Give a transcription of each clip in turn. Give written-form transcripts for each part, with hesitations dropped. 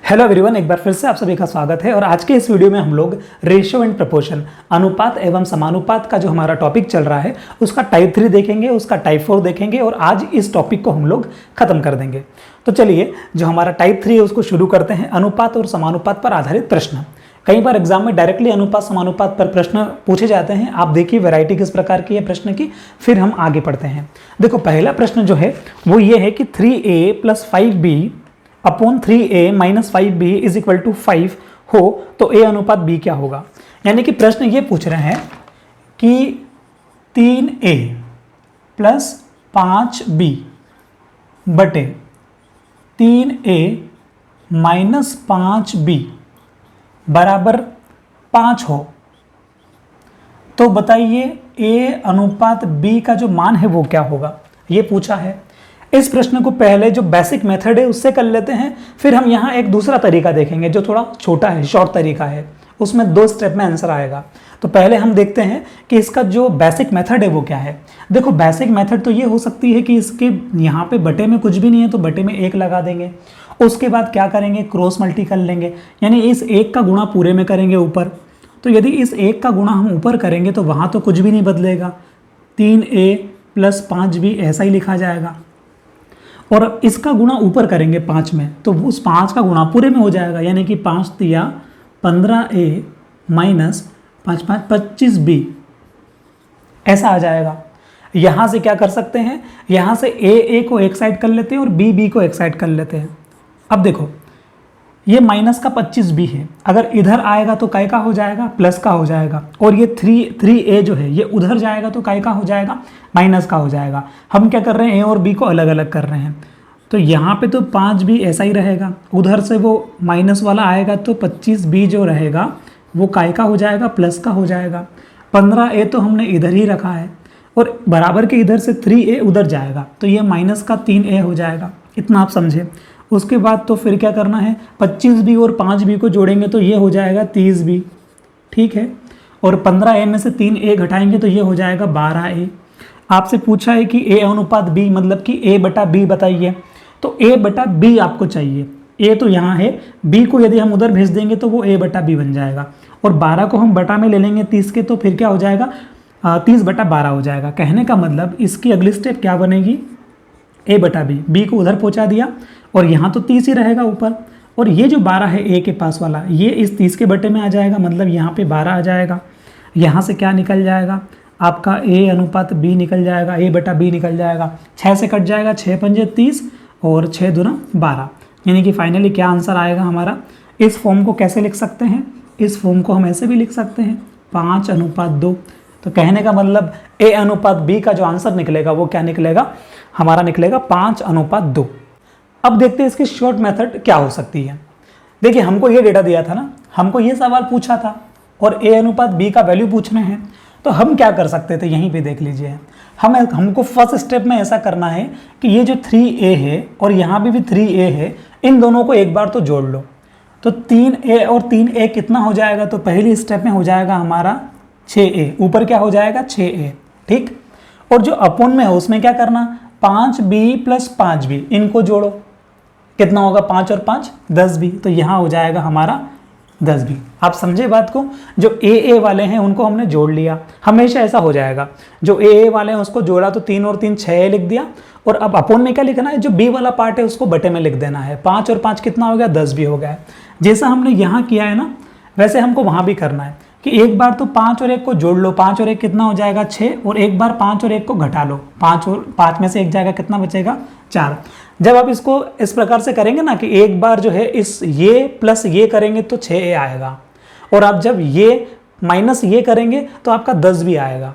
Hello everyone, एक बार फिर से आप सभी का स्वागत है। और आज के इस वीडियो में हम लोग रेशियो एंड प्रपोर्शन, अनुपात एवं समानुपात का जो हमारा टॉपिक चल रहा है उसका टाइप 3 देखेंगे, उसका टाइप 4 देखेंगे और आज इस टॉपिक को हम लोग खत्म कर देंगे। तो चलिए जो हमारा टाइप 3 है उसको शुरू करते हैं। अनुपात और समानुपात पर आधारित प्रश्न। कई बार एग्जाम में डायरेक्टली अनुपात समानुपात पर प्रश्न पूछे जाते हैं। आप देखिए वैरायटी किस प्रकार की है प्रश्न की, फिर हम आगे बढ़ते हैं। देखो पहला प्रश्न जो है वो ये है कि 3a + 5b upon 3a - 5b is equal to 5 हो तो a अनुपात b क्या होगा। यानी कि प्रश्न ये पूछ रहे हैं कि 3a + 5b बटे 3a - 5b बराबर 5 हो तो बताइए a अनुपात b का जो मान है वो क्या होगा, ये पूछा है। इस प्रश्न को पहले जो बेसिक मेथड है उससे कर लेते हैं, फिर हम यहाँ एक दूसरा तरीका देखेंगे जो थोड़ा छोटा है, शॉर्ट तरीका है, उसमें 2 स्टेप में आंसर आएगा। तो पहले हम देखते हैं कि इसका जो बेसिक मेथड है वो क्या है। देखो बेसिक मेथड तो ये हो सकती है कि इसके यहाँ पे बटे में कुछ भी नहीं है तो बटे में 1 लगा देंगे। उसके बाद क्या करेंगे, क्रॉस मल्टी कर लेंगे, यानी इस 1 का गुणा पूरे में करेंगे ऊपर। तो यदि इस 1 का गुणा हम ऊपर करेंगे तो वहाँ तो कुछ भी नहीं बदलेगा, 3a + 5b ऐसा ही लिखा जाएगा। और इसका गुणा ऊपर करेंगे 5 में तो उस 5 का गुणा पूरे में हो जाएगा, यानी कि 5 तिया 15a - 5 5 25b ऐसा आ जाएगा। यहाँ से क्या कर सकते हैं, यहाँ से a को एक साइड कर लेते हैं और b को एक साइड कर लेते हैं। अब देखो ये माइनस का 25b है, अगर इधर आएगा तो काय का हो जाएगा, प्लस का हो जाएगा। और ये 3a जो है ये उधर जाएगा तो काय का हो जाएगा, माइनस का हो जाएगा। हम क्या कर रहे हैं, a और b को अलग अलग कर रहे हैं। तो यहाँ पे तो 5b ऐसा ही रहेगा, उधर से वो माइनस वाला आएगा तो 25b जो रहेगा वो काय का हो जाएगा, प्लस का हो जाएगा। 15a तो हमने इधर ही रखा है और बराबर के इधर से 3a उधर जाएगा तो ये माइनस का 3a हो जाएगा। इतना आप समझे। उसके बाद तो फिर क्या करना है, 25b और 5b को जोड़ेंगे तो ये हो जाएगा 30b, ठीक है। और 15a में से 3a घटाएंगे तो ये हो जाएगा 12a। आपसे पूछा है कि a अनुपात b मतलब कि a बटा b बताइए, तो a बटा b आपको चाहिए। a तो यहाँ है, b को यदि हम उधर भेज देंगे तो वो a बटा b बन जाएगा। और 12 को हम बटा में ले लेंगे 30 के, तो फिर क्या हो जाएगा, 30 बटा 12 हो जाएगा। कहने का मतलब इसकी अगली स्टेप क्या बनेगी, a बटा b को उधर पहुँचा दिया और यहाँ तो 30 ही रहेगा ऊपर। और ये जो 12 है a के पास वाला, ये इस 30 के बटे में आ जाएगा, मतलब यहाँ पे 12 आ जाएगा। यहाँ से क्या निकल जाएगा, आपका a अनुपात b निकल जाएगा, a बटा b निकल जाएगा। 6 से कट जाएगा, 6 पंजे 30 और 6 दूना 12, यानी कि फाइनली क्या आंसर आएगा हमारा। इस फॉर्म को कैसे लिख सकते हैं, इस फॉर्म को हम ऐसे भी लिख सकते हैं 5:2। तो कहने का मतलब a अनुपात b का जो आंसर निकलेगा वो क्या निकलेगा, हमारा निकलेगा 5:2। अब देखते हैं इसकी शॉर्ट मेथड क्या हो सकती है। देखिए हमको ये डेटा दिया था ना, हमको ये सवाल पूछा था और a अनुपात b का वैल्यू पूछ रहे हैं, तो हम क्या कर सकते थे, यहीं पे देख लीजिए। हमको फर्स्ट स्टेप में ऐसा करना है कि ये जो 3a है और यहाँ पे भी 3a है, इन दोनों को एक बार तो जोड़ लो। तो 3a और 3a कितना हो जाएगा, तो पहली स्टेप में हो जाएगा हमारा 6a, ऊपर क्या हो जाएगा 6a, ठीक। और जो अपोन में है उसमें क्या करना, 5b + 5b इनको जोड़ो, कितना होगा 5 और 5 10b, तो यहाँ हो जाएगा हमारा 10b। आप समझे बात को। जो a वाले हैं उनको हमने जोड़ लिया, हमेशा ऐसा हो जाएगा, जो a वाले हैं उसको जोड़ा तो 3 और 3 6 लिख दिया। और अब अपोन में क्या लिखना है, जो b वाला पार्ट है उसको बटे में लिख देना है। 5 और 5 कितना हो गया, 10b हो गया। जैसा हमने यहाँ किया है ना, वैसे हमको वहाँ भी करना है कि एक बार तो 5 और 1 को जोड़ लो, 5 और 1 कितना हो जाएगा 6, और एक बार 5 और 1 को घटा लो, 5 और 5 में से 1 जाएगा, कितना बचेगा 4। जब आप इसको इस प्रकार से करेंगे ना कि एक बार जो है इस ये प्लस ये करेंगे तो 6a आएगा, और आप जब ये माइनस ये करेंगे तो आपका 10b आएगा।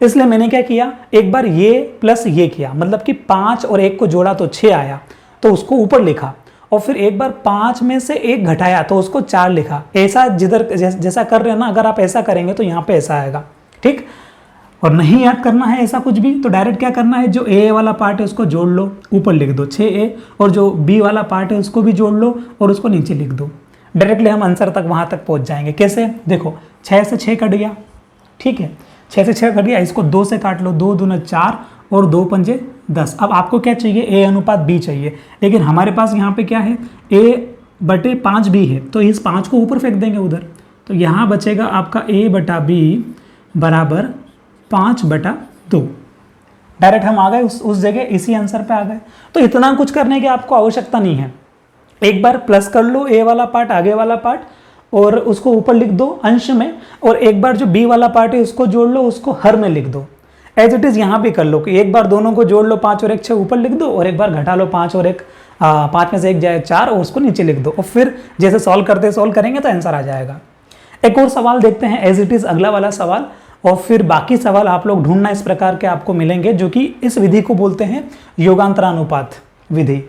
इसलिए मैंने क्या किया, एक बार ये प्लस ये किया, मतलब कि 5 और 1 को जोड़ा तो 6 आया, तो उसको ऊपर लिखा, और फिर एक बार 5 में से 1 घटाया तो उसको 4 लिखा। ऐसा जिधर जैसा कर रहे हैं ना, अगर आप ऐसा करेंगे तो यहाँ पे ऐसा आएगा, ठीक। और नहीं याद करना है ऐसा कुछ भी, तो डायरेक्ट क्या करना है, जो a वाला पार्ट है उसको जोड़ लो, ऊपर लिख दो 6a, और जो b वाला पार्ट है उसको भी जोड़ लो और उसको नीचे लिख दो। डायरेक्टली हम आंसर तक वहाँ तक पहुँच जाएंगे। कैसे, देखो 6 से 6 कट गया, ठीक है, 6 से 6 कट गया, इसको 2 से काट लो, 2 दूना 4 और 2 पंजे 10। अब आपको क्या चाहिए, a अनुपात b चाहिए, लेकिन हमारे पास यहाँ पे क्या है, a बटे 5b है, तो इस 5 को ऊपर फेंक देंगे उधर, तो यहाँ बचेगा आपका a बटा b बराबर 5/2। डायरेक्ट हम आ गए उस जगह, इसी आंसर पे आ गए। तो इतना कुछ करने की आपको आवश्यकता नहीं है। एक बार प्लस कर लो a वाला पार्ट, आगे वाला पार्ट, और उसको ऊपर लिख दो अंश में, और एक बार जो b वाला पार्ट है उसको जोड़ लो, उसको हर में लिख दो। एज इट इज यहाँ भी कर लो कि एक बार दोनों को जोड़ लो, 5 और 1 6 ऊपर लिख दो, और एक बार घटा लो 5 और 1 5 में से 1 जाए 4 और उसको नीचे लिख दो, और फिर जैसे सॉल्व करेंगे तो आंसर आ जाएगा। एक और सवाल देखते हैं एज इट इज, अगला वाला सवाल, और फिर बाकी सवाल आप लोग ढूंढना इस प्रकार के आपको मिलेंगे, जो कि इस विधि को बोलते हैं योगांतरानुपात विधि।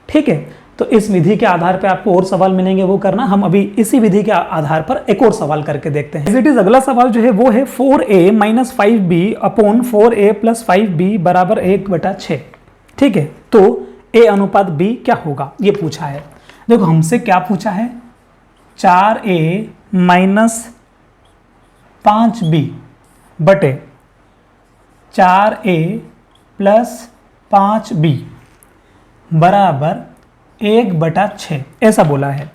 ठीक है, तो इस विधि के आधार पे आपको और सवाल मिलेंगे, वो करना। हम अभी इसी विधि के आधार पर एक और सवाल करके देखते हैं। एज इट इज अगला सवाल जो है वो है 4a minus 5b upon 4a plus 5b बराबर 1/6। ठीक है, तो a अनुपात b क्या होगा ये पूछा है। देखो हमसे क्या पूछा है, 4a माइनस 5b बटे 4a प्लस 5b बराबर 1/6 ऐसा बोला है।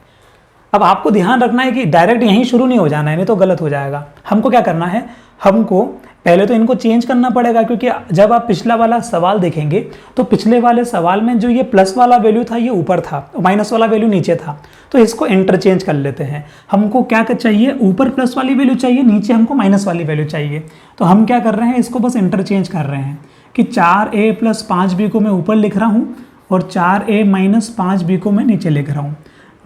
अब आपको ध्यान रखना है कि डायरेक्ट यहीं शुरू नहीं हो जाना है, नहीं तो गलत हो जाएगा। हमको क्या करना है, हमको पहले तो इनको चेंज करना पड़ेगा, क्योंकि जब आप पिछला वाला सवाल देखेंगे तो पिछले वाले सवाल में जो ये प्लस वाला वैल्यू था ये ऊपर था, माइनस वाला वैल्यू नीचे था, तो इसको इंटरचेंज कर लेते हैं। हमको क्या चाहिए, ऊपर प्लस वाली वैल्यू चाहिए, नीचे हमको माइनस वाली वैल्यू चाहिए। तो हम क्या कर रहे हैं, इसको बस इंटरचेंज कर रहे हैं कि 4a प्लस 5b को मैं ऊपर लिख रहा हूँ और 4a माइनस 5b को मैं नीचे लिख रहा हूँ।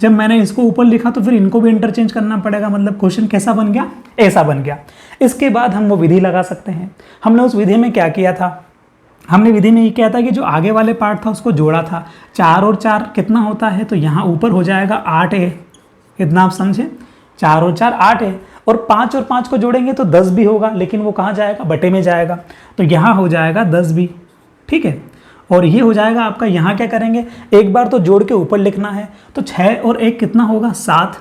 जब मैंने इसको ऊपर लिखा तो फिर इनको भी इंटरचेंज करना पड़ेगा, मतलब क्वेश्चन कैसा बन गया, ऐसा बन गया। इसके बाद हम वो विधि लगा सकते हैं। हमने उस विधि में क्या किया था, हमने विधि में ये किया था कि जो आगे वाले पार्ट था उसको जोड़ा था। 4 और 4 कितना होता है, तो यहाँ ऊपर हो जाएगा 8a, इतना आप समझे, 4 और 4 8a, और 5 और 5 को जोड़ेंगे तो 10 भी होगा, लेकिन वो कहाँ जाएगा, बटे में जाएगा, तो यहाँ हो जाएगा 10b। ठीक है, और ये हो जाएगा आपका, यहाँ क्या करेंगे, एक बार तो जोड़ के ऊपर लिखना है, तो 6 और 1 कितना होगा, 7,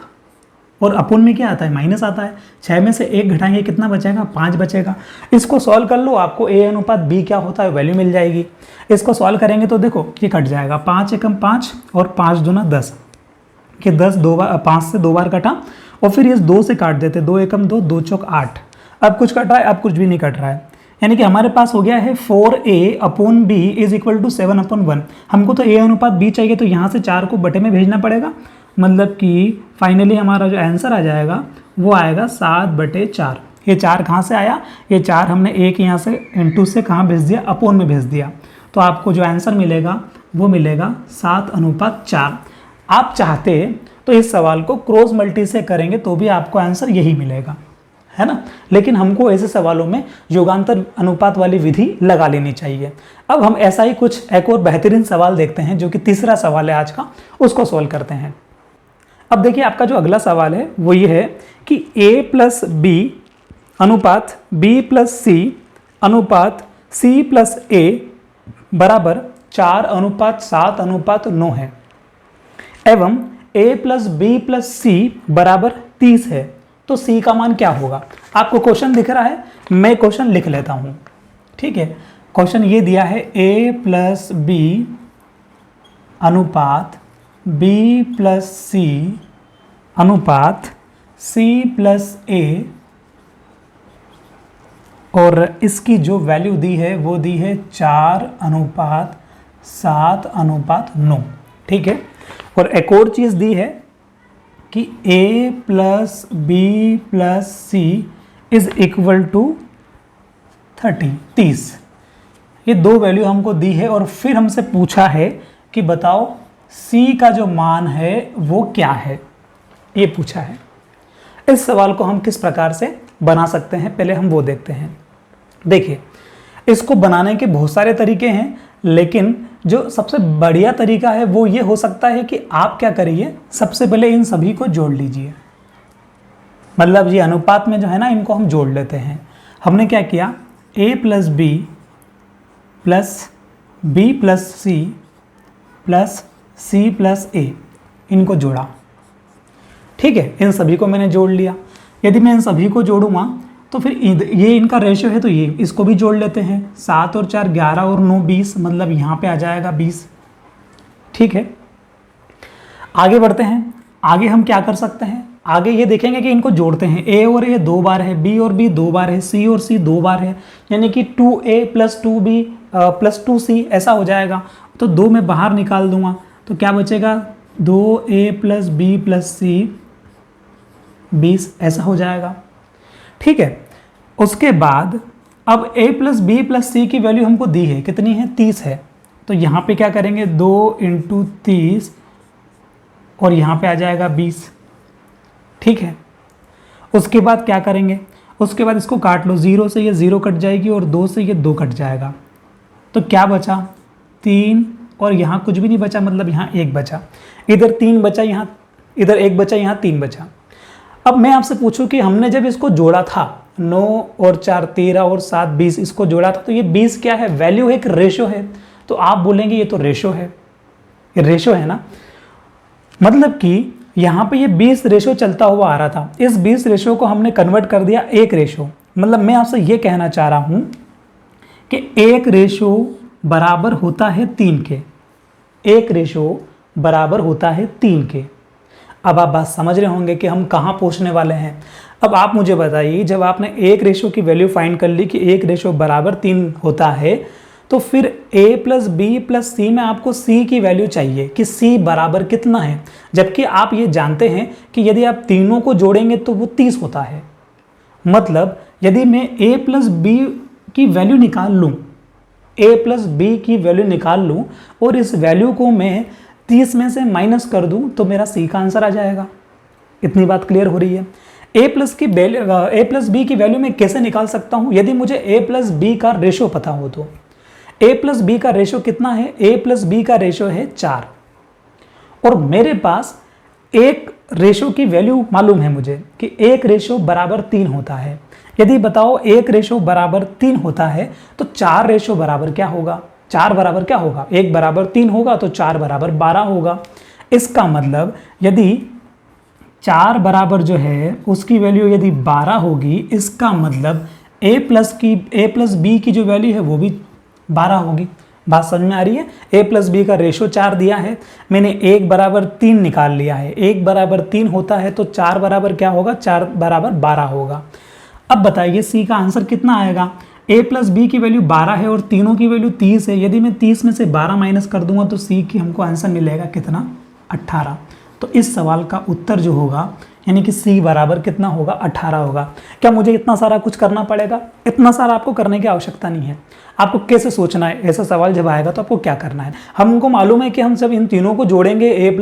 और अपुन में क्या आता है, माइनस आता है। 6 में से 1 घटाएंगे कितना बचेगा, 5 बचेगा। इसको सॉल्व कर लो, आपको a अनुपात b क्या होता है वैल्यू मिल जाएगी। इसको सॉल्व करेंगे तो देखो ये कट जाएगा, 5 एकम 5 और 5 दूना 10, कि 10 5 से 2 बार कटा, और फिर ये 2 से काट देते, 2 एकम 2, 2 चौक 8। अब कुछ कट रहा है, अब कुछ भी नहीं कट रहा है, यानी कि हमारे पास हो गया है 4a upon b is equal to 7/1। हमको तो a अनुपात b चाहिए, तो यहाँ से 4 को बटे में भेजना पड़ेगा, मतलब कि फाइनली हमारा जो आंसर आ जाएगा वो आएगा 7/4। ये 4 कहाँ से आया, ये 4 हमने एक यहाँ से इंटू से कहाँ भेज दिया, अपॉन में भेज दिया, तो आपको जो आंसर मिलेगा वो मिलेगा 7/4। आप चाहते तो इस सवाल को क्रॉस मल्टी से करेंगे तो भी आपको आंसर यही मिलेगा, है ना, लेकिन हमको ऐसे सवालों में योगांतर अनुपात वाली विधि लगा लेनी चाहिए। अब हम ऐसा ही कुछ एक और बेहतरीन सवाल देखते हैं, जो कि तीसरा सवाल है आज का, उसको सॉल्व करते हैं। अब देखिए आपका जो अगला सवाल है वो ये है कि a प्लस बी अनुपात b प्लस सी अनुपात c प्लस a बराबर 4:7:9 है, एवं a प्लस बी प्लस सी बराबर 30 है, तो c का मान क्या होगा। आपको क्वेश्चन दिख रहा है, मैं क्वेश्चन लिख लेता हूँ। ठीक है, क्वेश्चन ये दिया है a प्लस बी अनुपात b प्लस सी अनुपात c प्लस a, और इसकी जो वैल्यू दी है वो दी है 4:7:9। ठीक है, और एक और चीज़ दी है कि a plus B plus C is equal to 30। ये दो वैल्यू हमको दी है, और फिर हमसे पूछा है कि बताओ c का जो मान है वो क्या है, ये पूछा है। इस सवाल को हम किस प्रकार से बना सकते हैं, पहले हम वो देखते हैं। देखिए, इसको बनाने के बहुत सारे तरीके हैं, लेकिन जो सबसे बढ़िया तरीका है वो ये हो सकता है कि आप क्या करिए, सबसे पहले इन सभी को जोड़ लीजिए। मतलब ये अनुपात में जो है ना, इनको हम जोड़ लेते हैं। हमने क्या किया, a plus B plus B plus C plus C plus A, इनको जोड़ा। ठीक है, इन सभी को मैंने जोड़ लिया। यदि मैं इन सभी को जोड़ूंगा तो फिर ये इनका रेशियो है, तो ये इसको भी जोड़ लेते हैं। 7 और 4 11 और 9 20, मतलब यहाँ पे आ जाएगा 20। ठीक है, आगे बढ़ते हैं। आगे हम क्या कर सकते हैं, आगे ये देखेंगे कि इनको जोड़ते हैं, a और a 2 बार है, b और b 2 बार है, c और c 2 बार है, यानी कि 2a + 2b + 2c ऐसा हो जाएगा। तो 2 मैं बाहर निकाल दूंगा तो क्या बचेगा, 2a + b + c 20 ऐसा हो जाएगा। ठीक है, उसके बाद अब a + b + c की वैल्यू हमको दी है, कितनी है, 30 है। तो यहाँ पे क्या करेंगे, 2 × 30 और यहाँ पे आ जाएगा 20। ठीक है, उसके बाद क्या करेंगे, उसके बाद इसको काट लो, 0 से ये 0 कट जाएगी और 2 से ये 2 कट जाएगा। तो क्या बचा, 3 और यहाँ कुछ भी नहीं बचा, मतलब यहाँ 1 बचा, इधर 3 बचा, यहाँ इधर 1 बचा, यहाँ 3 बचा। अब मैं आपसे पूछूं कि हमने जब इसको जोड़ा था, 9 और 4 13 और 7 20, इसको जोड़ा था, तो ये 20 क्या है, वैल्यू है, एक रेशो है। तो आप बोलेंगे ये तो रेशो है, ये रेशो है ना, मतलब कि यहाँ पे ये 20 रेशो चलता हुआ आ रहा था, इस 20 रेशो को हमने कन्वर्ट कर दिया 1 रेशो। मतलब मैं आपसे ये कहना चाह रहा हूँ कि 1 रेशो बराबर होता है 3 के, 1 रेशो बराबर होता है 3 के। अब आप बात समझ रहे होंगे कि हम कहाँ पहुँचने वाले हैं। अब आप मुझे बताइए, जब आपने 1 रेशो की वैल्यू फाइंड कर ली कि 1 रेशो बराबर 3 होता है, तो फिर a + b + c में आपको c की वैल्यू चाहिए कि c बराबर कितना है, जबकि आप ये जानते हैं कि यदि आप तीनों को जोड़ेंगे तो वो 30 होता है। मतलब यदि मैं a + b की वैल्यू निकाल लूँ, a + b की वैल्यू निकाल लूँ और इस वैल्यू को मैं 30 में से माइनस कर दूँ तो मेरा c का आंसर आ जाएगा। इतनी बात क्लियर हो रही है। a + b की वैल्यू मैं कैसे निकाल सकता हूँ, यदि मुझे a + b का रेशो पता हो तो। a + b का रेशो कितना है, a + b का रेशो है 4 और मेरे पास एक रेशो की वैल्यू मालूम है मुझे कि 1 रेशो बराबर 3 होता है। यदि बताओ 1 रेशो बराबर 3 होता है तो 4 रेशो बराबर क्या होगा, 4 बराबर क्या होगा, 1 बराबर 3 होगा तो 4 बराबर 12 होगा। इसका मतलब यदि 4 बराबर जो है उसकी वैल्यू यदि 12 होगी, इसका मतलब a + b की जो वैल्यू है वो भी 12 होगी। बात समझ में आ रही है। a + b का रेशो 4 दिया है, मैंने 1 बराबर 3 निकाल लिया है, 1 बराबर 3 होता है तो 4 बराबर क्या होगा, 4 बराबर 12 होगा। अब बताइए c का आंसर कितना आएगा, a + b की वैल्यू 12 है और तीनों की वैल्यू 30 है, यदि मैं 30 में से 12 माइनस कर दूंगा तो c की हमको आंसर मिलेगा कितना, 18। तो इस सवाल का उत्तर जो होगा यानी कि c बराबर कितना होगा, 18 होगा। क्या मुझे इतना सारा कुछ करना पड़ेगा, इतना सारा आपको करने की आवश्यकता नहीं है। आपको कैसे सोचना है, ऐसा सवाल जब आएगा तो आपको क्या करना है। हमको मालूम है कि हम जब इन तीनों को जोड़ेंगे, a +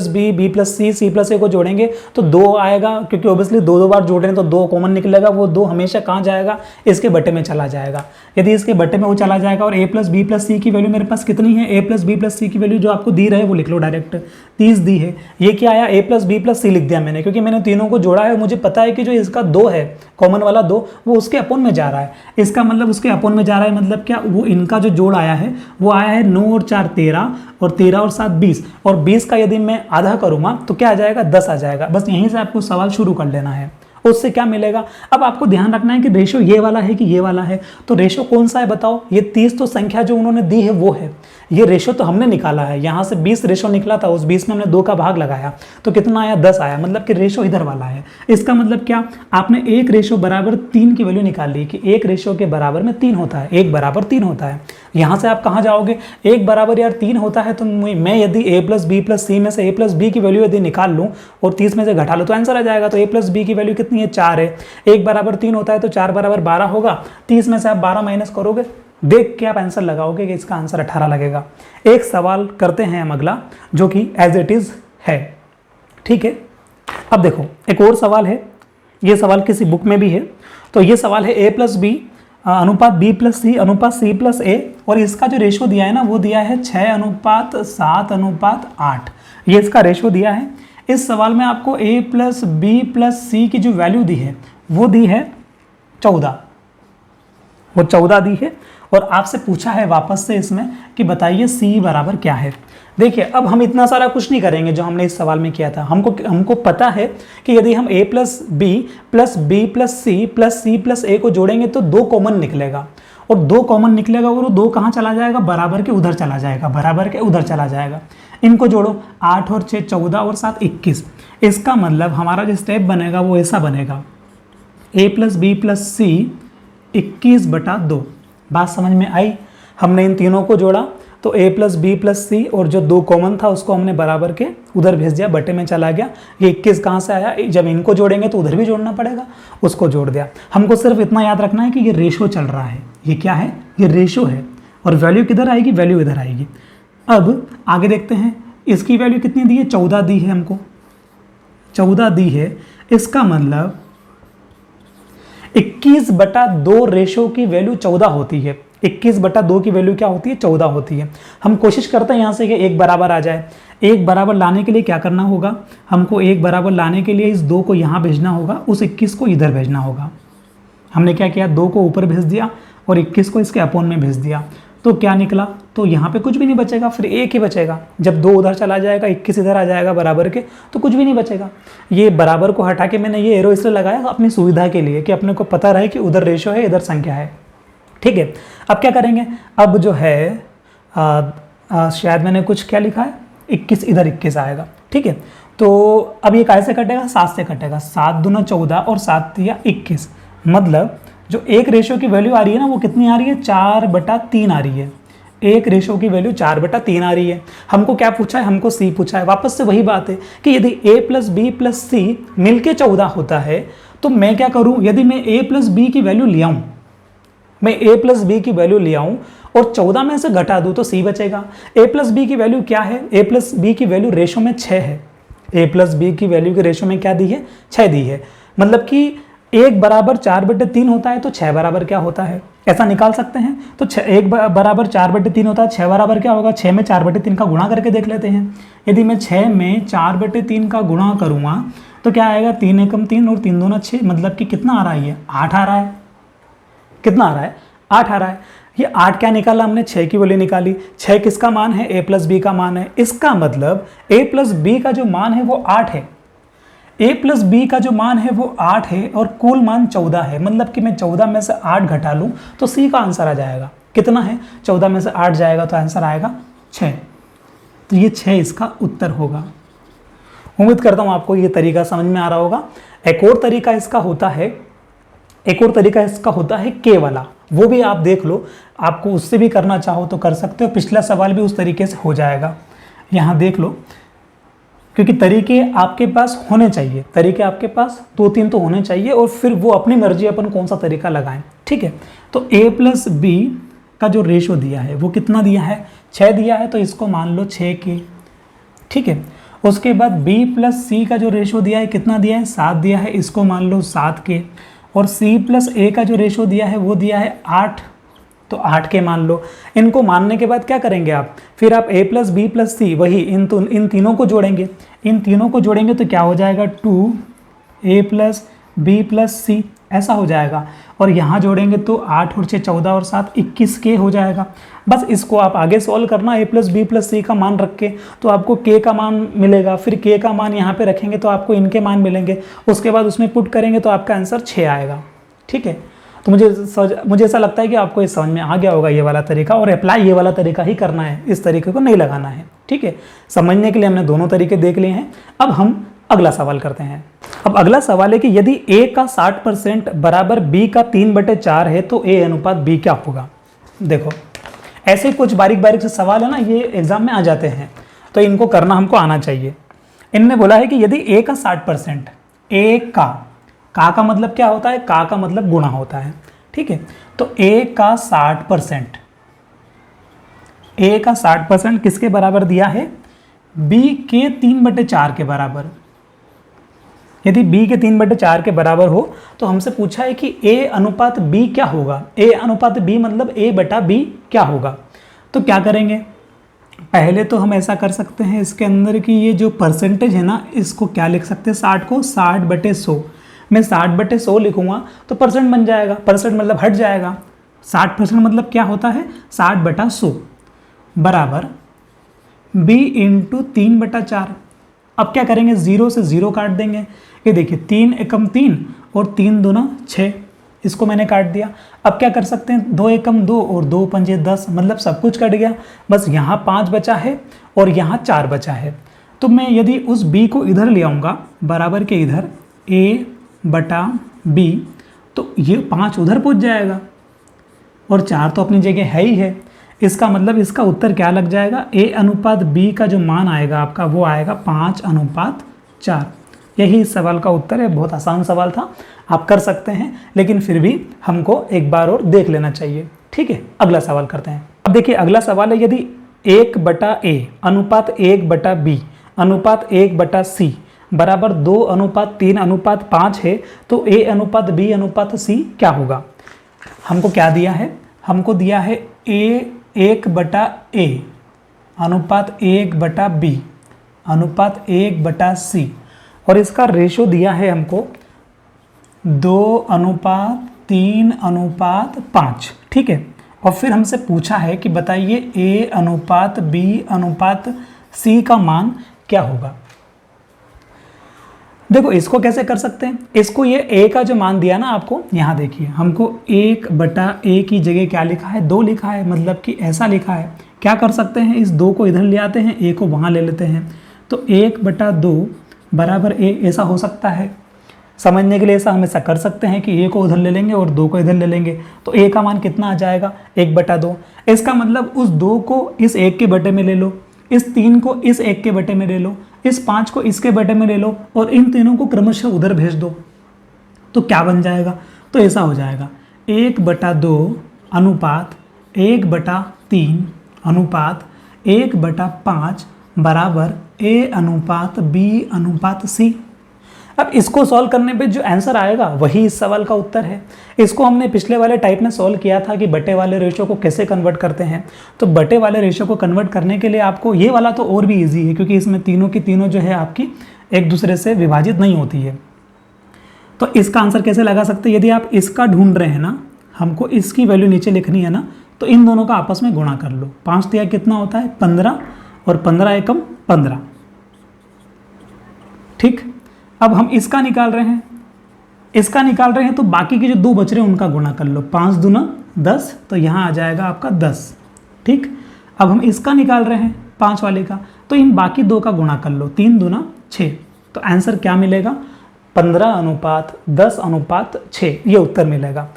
b b + c c + a को जोड़ेंगे तो 2 आएगा, क्योंकि ऑब्वियसली 2 बार जोड़ रहे हैं तो 2 कॉमन निकलेगा, वो 2 हमेशा कहाँ जाएगा, इसके बटे में चला जाएगा। यदि इसके बटे में वो चला जाएगा और a + b + c की वैल्यू मेरे पास कितनी है, a + b + c की वैल्यू जो आपको दी रहे वो लिख लो डायरेक्ट, 30 दी है। ये क्या आया, a + b + c लिख दिया मैंने, क्योंकि मैंने तीनों को जोड़ा है, मुझे पता है कि जो इसका 2 है कॉमन वाला 2 वो उसके अपोन में जा रहा है। इसका मतलब उसके अपोन में जा रहा है, मतलब क्या, वो इनका जो जोड़ आया है वो आया है 9 और 4 13 और 13 और 7 20 और 20 का यदि मैं आधा करूंगा तो क्या आ जाएगा, 10 आ जाएगा। बस यहीं से आपको सवाल शुरू कर लेना है। उससे क्या मिलेगा, अब आपको ध्यान रखना है कि रेशो ये वाला है कि ये वाला है। तो रेशो कौन सा है बताओ, ये 30 तो संख्या जो उन्होंने दी है वो है, ये रेशो तो हमने निकाला है, यहाँ से 20 रेशो निकला था, उस 20 में हमने 2 का भाग लगाया तो कितना आया, 10 आया, मतलब कि रेशो इधर वाला है। इसका मतलब क्या, आपने 1 रेशो बराबर 3 की वैल्यू निकाल ली कि 1 रेशो के बराबर में 3 होता है, 1 बराबर 3 होता है। यहाँ से आप कहाँ जाओगे, 1 बराबर यार 3 होता है तो मैं यदि a + b + c में से a + b की वैल्यू यदि निकाल लूँ और 30 में से घटा लूँ तो आंसर आ जाएगा। तो a + b की वैल्यू कितनी है, 4 है, 1 बराबर 3 होता है तो 4 बराबर 12 होगा, 30 में से आप 12 माइनस करोगे, देख के आप आंसर लगाओगे कि इसका आंसर 18 लगेगा। एक सवाल करते हैं हम अगला, जो कि एज इट इज है, ठीक है। अब देखो एक और सवाल है, ये सवाल किसी बुक में भी है, तो ये सवाल है a + b अनुपात b + c अनुपात c + a और इसका जो रेशो दिया है ना वो दिया है 6:7:8, ये इसका रेशो दिया है। इस सवाल में आपको a + b + c की जो वैल्यू दी है वो दी है 14, वो 14 दी है और आपसे पूछा है वापस से इसमें कि बताइए c बराबर क्या है। देखिए अब हम इतना सारा कुछ नहीं करेंगे जो हमने इस सवाल में किया था। हमको पता है कि यदि हम a + b + b + c + c + a को जोड़ेंगे तो 2 कॉमन निकलेगा और 2 कॉमन निकलेगा और वो 2 कहाँ चला जाएगा, बराबर के उधर चला जाएगा, बराबर के उधर चला जाएगा। इनको जोड़ो, 8 और 6 14 और 7 21। इसका मतलब हमारा जो स्टेप बनेगा वो ऐसा बनेगा, a प्लस बी प्लस सी 21/2। बात समझ में आई? हमने इन तीनों को जोड़ा तो a प्लस बी प्लस सी और जो 2 कॉमन था उसको हमने बराबर के उधर भेज दिया, बटे में चला गया। ये 21 कहाँ से आया? जब इनको जोड़ेंगे तो उधर भी जोड़ना पड़ेगा, उसको जोड़ दिया। हमको सिर्फ इतना याद रखना है कि ये रेशो चल रहा है। ये क्या है? ये रेशो है। और वैल्यू किधर आएगी? वैल्यू इधर आएगी। अब आगे देखते हैं, इसकी वैल्यू कितनी दी है? 14 दी है हमको, 14 दी है। इसका मतलब 21/2 रेशो की वैल्यू 14 होती है। 21/2 की वैल्यू क्या होती है? 14 होती है। हम कोशिश करते हैं यहाँ से कि 1 बराबर आ जाए। 1 बराबर लाने के लिए क्या करना होगा? हमको 1 बराबर लाने के लिए इस 2 को यहाँ भेजना होगा, उस 21 को इधर भेजना होगा। हमने क्या किया? 2 को ऊपर भेज दिया और 21 को इसके अपोन में भेज दिया। तो क्या निकला? तो यहाँ पे कुछ भी नहीं बचेगा, फिर 1 ही बचेगा। जब 2 उधर चला जाएगा, 21 इधर आ जाएगा बराबर के, तो कुछ भी नहीं बचेगा। ये बराबर को हटा के मैंने ये एरो इसलिए लगाया अपनी सुविधा के लिए कि अपने को पता रहे कि उधर रेशो है, इधर संख्या है। ठीक है, अब क्या करेंगे? अब जो है शायद मैंने कुछ क्या लिखा है, 21 इधर 21 आएगा। ठीक है, तो अब ये कैसे कटेगा? 7 से कटेगा। 7 दूना 14 और 7 तिया 21। मतलब जो एक रेशो की वैल्यू आ रही है ना, वो कितनी आ रही है? 4/3 आ रही है। एक रेशो की वैल्यू 4/3 आ रही है। हमको क्या पूछा है? हमको सी पूछा है। वापस से वही बात है कि यदि a प्लस बी प्लस सी मिलके 14 होता है तो मैं क्या करूं? यदि मैं a प्लस बी की वैल्यू ले आऊं, मैं a प्लस बी की वैल्यू ले आऊं और 14 में से घटा दूं तो c बचेगा। a प्लस बी की वैल्यू क्या है? a प्लस बी की वैल्यू रेशो में 6 है। a प्लस बी की वैल्यू के रेशो में क्या दी है? 6 दी है। मतलब कि 1 बराबर 4/3 होता है तो 6 बराबर क्या होता है? ऐसा निकाल सकते हैं। तो 1 बराबर 4/3 होता है, 6 बराबर क्या होगा? 6 में 4/3 का गुणा करके देख लेते हैं। यदि मैं 6 में 4/3 का गुणा करूँगा तो क्या आएगा? 3 एकम 3 और 3 दूना 6। मतलब कि कितना आ रहा है? ये 8 आ रहा है। कितना आ रहा है? 8 आ रहा है। ये 8 क्या निकाला हमने? 6 की वैल्यू निकाली। 6 किसका मान है? a प्लस बी का मान है। इसका मतलब a प्लस बी का जो मान है वो 8 है। a प्लस बी का जो मान है वो 8 है और कुल मान 14 है। मतलब कि मैं 14 में से 8 घटा लूँ तो c का आंसर आ जाएगा। कितना है? 14 में से 8 जाएगा तो आंसर आएगा 6। तो ये 6 इसका उत्तर होगा। उम्मीद करता हूँ आपको ये तरीका समझ में आ रहा होगा। एक और तरीका इसका होता है के वाला, वो भी आप देख लो। आपको उससे भी करना चाहो तो कर सकते हो। पिछला सवाल भी उस तरीके से हो जाएगा। यहाँ देख लो, क्योंकि तरीके आपके पास होने चाहिए। तरीके आपके पास 2-3 तो होने चाहिए और फिर वो अपनी मर्जी अपन कौन सा तरीका लगाएं। ठीक है, तो a प्लस बी का जो रेशो दिया है वो कितना दिया है? 6 दिया है, तो इसको मान लो 6 के। ठीक है, उसके बाद b प्लस सी का जो रेशो दिया है कितना दिया है? 7 दिया है, इसको मान लो 7 के। और c प्लस a का जो रेशो दिया है वो दिया है 8, तो 8 के मान लो। इनको मानने के बाद क्या करेंगे आप? फिर आप a प्लस बी प्लस सी, वही इन तीनों को जोड़ेंगे। इन तीनों को जोड़ेंगे तो क्या हो जाएगा? 2a प्लस बी प्लस सी, ऐसा हो जाएगा। और यहाँ जोड़ेंगे तो 8 और 6 14 और 7 21 के हो जाएगा। बस इसको आप आगे सॉल्व करना a प्लस बी प्लस सी का मान रख के, तो आपको k का मान मिलेगा। फिर k का मान यहाँ पे रखेंगे तो आपको इनके मान मिलेंगे। उसके बाद उसमें पुट करेंगे तो आपका आंसर 6 आएगा। ठीक है, तो मुझे ऐसा लगता है कि आपको ये समझ में आ गया होगा ये वाला तरीका, और अप्लाई ये वाला तरीका ही करना है, इस तरीके को नहीं लगाना है। ठीक है, समझने के लिए हमने दोनों तरीके देख लिए हैं। अब हम अगला सवाल करते हैं। अब अगला सवाल है कि यदि a का 60% बराबर b का 3/4 है तो a अनुपात b क्या होगा? देखो, ऐसे कुछ बारीक बारीक से सवाल है ना, ये एग्जाम में आ जाते हैं, तो इनको करना हमको आना चाहिए। इनने बोला है कि यदि a का 60%, a का मतलब क्या होता है? का मतलब गुणा होता है। ठीक है, तो a का 60%, a का 60% किसके बराबर दिया है? b के 3/4 के बराबर। यदि b के 3/4 के बराबर हो तो हमसे पूछा है कि a अनुपात b क्या होगा? a अनुपात b मतलब a बटा b क्या होगा? तो क्या करेंगे? पहले तो हम ऐसा कर सकते हैं इसके अंदर कि ये जो परसेंटेज है ना, इसको क्या लिख सकते हैं? 60 को 60/100। मैं 60/100 लिखूंगा तो परसेंट बन जाएगा। परसेंट मतलब हट जाएगा। 60% मतलब क्या होता है? 60/100 बराबर b इंटू 3/4। अब क्या करेंगे? 0 से 0 काट देंगे। ये देखिए 3 एकम 3 और 3 दूना 6, इसको मैंने काट दिया। अब क्या कर सकते हैं, 2 एकम 2 और 2 पंजे 10, मतलब सब कुछ कट गया, बस यहाँ 5 बचा है और यहाँ 4 बचा है। तो मैं यदि उस b को इधर ले आऊँगा बराबर के इधर a/b, तो ये 5 उधर पहुँच जाएगा और 4 तो अपनी जगह है ही है। इसका मतलब इसका उत्तर क्या लग जाएगा, a/b का जो मान आएगा आपका वो आएगा 5/4। यही इस सवाल का उत्तर है। बहुत आसान सवाल था, आप कर सकते हैं, लेकिन फिर भी हमको एक बार और देख लेना चाहिए। ठीक है, अगला सवाल करते हैं। अब देखिए अगला सवाल है, यदि 1/a अनुपात 1/b अनुपात 1/c बराबर 2:3:5 है, तो a/b अनुपात c क्या होगा। हमको क्या दिया है, हमको दिया है a/a अनुपात 1/b अनुपात 1/c और इसका रेशो दिया है हमको 2:3:5। ठीक है, और फिर हमसे पूछा है कि बताइए a/b अनुपात c का मान क्या होगा। देखो इसको कैसे कर सकते हैं, इसको ये a का जो मान दिया ना आपको, यहाँ देखिए हमको 1/a की जगह क्या लिखा है, 2 लिखा है, मतलब कि ऐसा लिखा है। क्या कर सकते हैं, इस 2 को इधर ले आते हैं, a को वहाँ ले लेते हैं, तो 1/2 बराबर a ऐसा हो सकता है। समझने के लिए ऐसा हम ऐसा कर सकते हैं कि a को उधर ले लेंगे और 2 को इधर ले लेंगे, तो a का मान कितना आ जाएगा, 1/2। इसका मतलब उस 2 को इस 1 के बटे में ले लो, इस 3 को इस 1 के बटे में ले लो, इस 5 को इसके बटे में ले लो और इन तीनों को क्रमशः उधर भेज दो, तो क्या बन जाएगा, तो ऐसा हो जाएगा 1/2 अनुपात 1/3 अनुपात 1/5 बराबर a/b अनुपात c। अब इसको सॉल्व करने पे जो आंसर आएगा वही इस सवाल का उत्तर है। इसको हमने पिछले वाले टाइप में सॉल्व किया था कि बटे वाले रेशो को कैसे कन्वर्ट करते हैं। तो बटे वाले रेशो को कन्वर्ट करने के लिए आपको ये वाला तो और भी इजी है, क्योंकि इसमें तीनों की तीनों जो है आपकी एक दूसरे से विभाजित नहीं होती है। तो इसका आंसर कैसे लगा सकते हैं, यदि आप इसका ढूंढ रहे हैं ना, हमको इसकी वैल्यू नीचे लिखनी है ना, तो इन दोनों का आपस में गुणा कर लो। 5 दिया कितना होता है 15 और 15 एकम 15। ठीक, अब हम इसका निकाल रहे हैं, इसका निकाल रहे हैं, तो बाकी के जो 2 बच रहे हैं उनका गुणा कर लो। 5 दूना 10, तो यहाँ आ जाएगा आपका 10। ठीक, अब हम इसका निकाल रहे हैं 5 वाले का, तो इन बाकी 2 का गुणा कर लो। 3 दूना 6, तो आंसर क्या मिलेगा, 15:10:6, ये उत्तर मिलेगा।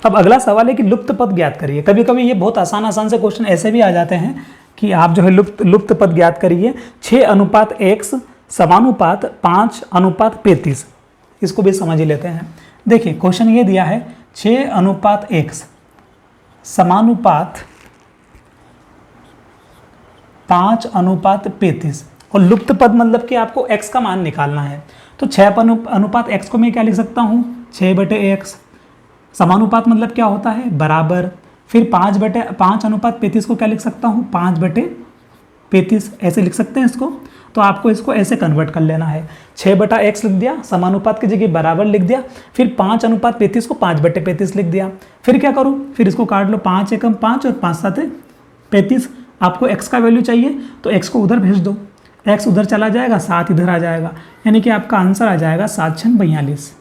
अब अगला सवाल है कि लुप्त पद ज्ञात करिए। कभी कभी ये बहुत आसान से क्वेश्चन ऐसे भी आ जाते हैं कि आप जो है लुप्त पद ज्ञात करिए। 6:x समानुपात 5:35, इसको भी समझ ही लेते हैं। देखिए क्वेश्चन ये दिया है 6:x समानुपात 5:35 और लुप्त पद मतलब कि आपको x का मान निकालना है। तो 6:x को मैं क्या लिख सकता हूँ, 6/x। समानुपात मतलब क्या होता है, बराबर। फिर 5/5:35 को क्या लिख सकता हूँ, 5/35, ऐसे लिख सकते हैं इसको। तो आपको इसको ऐसे कन्वर्ट कर लेना है। 6/x लिख दिया, समानुपात की जगह बराबर लिख दिया, फिर 5:35 को 5/35 लिख दिया। फिर क्या करूँ, फिर इसको काट लो, 5 एकम 5 और 5 7 35। आपको x का वैल्यू चाहिए तो x को उधर भेज दो, x उधर चला जाएगा, 7 इधर आ जाएगा, यानी कि आपका आंसर आ जाएगा 7×42।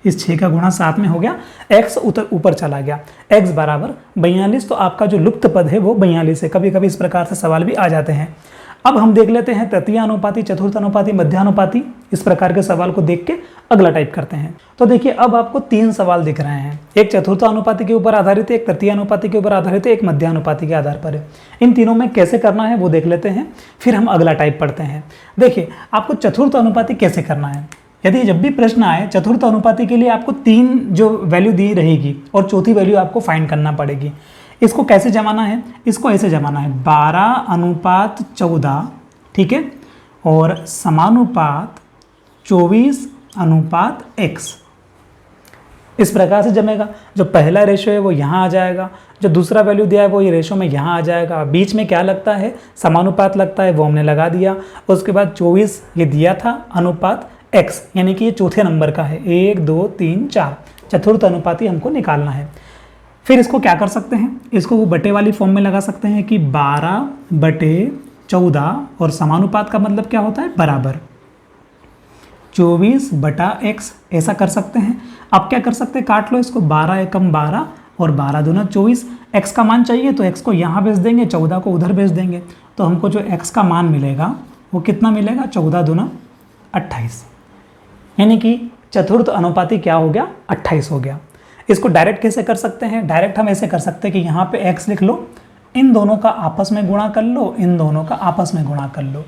इस 6 का गुणा 7 में हो गया, x ऊपर चला गया, x बराबर 42। तो आपका जो लुप्त पद है वो 42 है। कभी कभी इस प्रकार से सवाल भी आ जाते हैं। अब हम देख लेते हैं तृतीयानुपाती, चतुर्थानुपाती, मध्यानुपाती। इस प्रकार के सवाल को देख के अगला टाइप करते हैं। तो देखिए अब आपको 3 सवाल दिख रहे हैं, एक चतुर्थानुपाती के ऊपर आधारित है, एक तृतीयानुपाती के ऊपर आधारित है, एक मध्यानुपाती के आधार पर है। इन तीनों में कैसे करना है वो देख लेते हैं, फिर हम अगला टाइप पढ़ते हैं। देखिए आपको चतुर्थानुपाती कैसे करना है। यदि जब भी प्रश्न आए चतुर्थ अनुपाती के लिए आपको 3 जो वैल्यू दी रहेगी और चौथी वैल्यू आपको फाइंड करना पड़ेगी। इसको कैसे जमाना है, इसको ऐसे जमाना है 12:14, ठीक है, और समानुपात 24:x। इस प्रकार से जमेगा। जो पहला रेशो है वो यहाँ आ जाएगा, जो दूसरा वैल्यू दिया है वो ये रेशो में यहाँ आ जाएगा। बीच में क्या लगता है, समानुपात लगता है, वो हमने लगा दिया। उसके बाद 24 ये दिया था अनुपात x, यानी कि ये चौथे नंबर का है, 1 2 3 4, चतुर्थ अनुपाती हमको निकालना है। फिर इसको क्या कर सकते हैं, इसको वो बटे वाली फॉर्म में लगा सकते हैं कि 12/14, और समानुपात का मतलब क्या होता है, बराबर। 24/x ऐसा कर सकते हैं। अब क्या कर सकते हैं, काट लो इसको, 12 एकम 12 और 12 दूना 24। x का मान चाहिए तो x को यहाँ भेज देंगे, 14 को उधर भेज देंगे, तो हमको जो x का मान मिलेगा वो कितना मिलेगा, 14 दूना 28, यानी कि चतुर्थ अनुपाती क्या हो गया, 28 हो गया। इसको डायरेक्ट कैसे कर सकते हैं, डायरेक्ट हम ऐसे कर सकते हैं कि यहाँ पे x लिख लो, इन दोनों का आपस में गुणा कर लो, इन दोनों का आपस में गुणा कर लो,